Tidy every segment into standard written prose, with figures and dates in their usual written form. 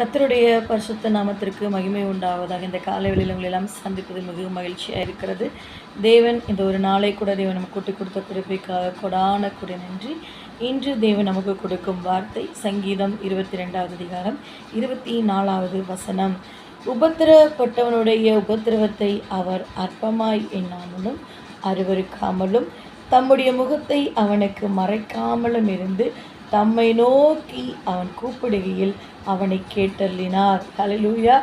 கர்த்தருடைய பரிசுத்த நாமத்திற்கு மகிமை உண்டாவதாக. இந்த காலைவெளியில் உங்களை எல்லாம் சந்திப்பதில் மிகவும் மகிழ்ச்சியாக இருக்கிறது. தேவன் இந்த ஒரு நாளை கூட தேவன் நமக்கு கூட்டி கொடுத்த குறிப்பைக்காக கொடான கூட நன்றி. இன்று தேவன் நமக்கு கொடுக்கும் வார்த்தை சங்கீதம் 22வது அதிகாரம் 24வது வசனம். உபத்திரப்பட்டவனுடைய உபத்திரவத்தை அவர் அற்பமாய் எண்ணாமலும் அருவருக்காமலும் தம்முடைய முகத்தை அவனுக்கு மறைக்காமலும் இருந்து தம்மை நோக்கி அவன் கூப்பிடுகையில் அவனை கேட்டருளினார். ஹல்லேலூயா.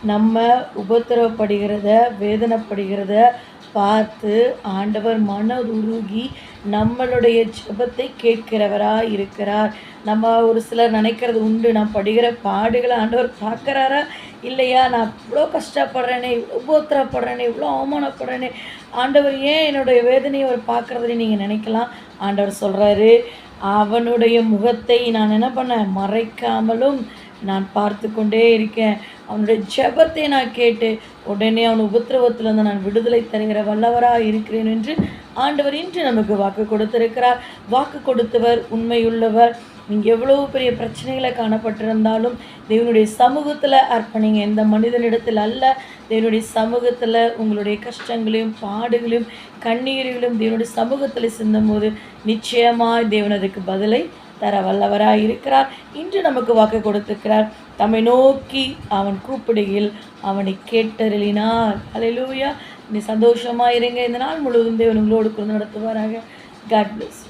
நம்ம உபத்திரவப்படுகிறத வேதனைப்படுகிறத பார்த்து ஆண்டவர் மனதுருகி நம்மளுடைய ஜெபத்தை கேட்கிறவராக இருக்கிறார். நம்ம ஒரு சிலர் நினைக்கிறது உண்டு, நான் படுகிற பாடுகளை ஆண்டவர் பார்க்குறாரா இல்லையா, நான் இவ்வளோ கஷ்டப்படுறேனே, இவ்வளோ உபத்திரப்படுறேனே, இவ்வளோ அவமானப்படுறேனே, ஆண்டவர் ஏன் என்னுடைய வேதனையை அவர் பார்க்குறதுன்னு நீங்கள் நினைக்கலாம். ஆண்டவர் சொல்கிறாரு, அவனுடைய முகத்தை நான் என்ன பண்ணேன், மறைக்காமலும் நான் பார்த்து கொண்டே இருக்கேன். அவனுடைய ஜெபத்தை நான் கேட்டு உடனே அவன் உபத்திரவத்திலிருந்து நான் விடுதலை தருகிற வல்லவராக இருக்கிறேன் என்று ஆண்டவர் இன்று நமக்கு வாக்கு கொடுத்திருக்கிறார். வாக்கு கொடுத்தவர் உண்மையுள்ளவர். நீங்கள் எவ்வளோ பெரிய பிரச்சனைகளை காணப்பட்டிருந்தாலும் தேவனுடைய சமூகத்தில் அர்ப்பணிங்க. எந்த மனிதனிடத்தில் அல்ல, தேவனுடைய சமூகத்தில் உங்களுடைய கஷ்டங்களையும் பாடுகளையும் கண்ணீர்களையும் தேவனுடைய சமூகத்தில் சிந்தும் போது நிச்சயமாக தேவன் அதுக்கு பதிலை தர வல்லவராக இருக்கிறார். இன்று நமக்கு வாக்கு கொடுத்திருக்கிறார். தம்மை நோக்கி அவன் கூப்பிடுகையில் அவனை கேட்டருளினார். ஹல்லேலூயா. நீ சந்தோஷமாக இருங்க. இந்த நாள் முழுவதும் தேவன் உங்களோடு நடத்துவாராக. God plus.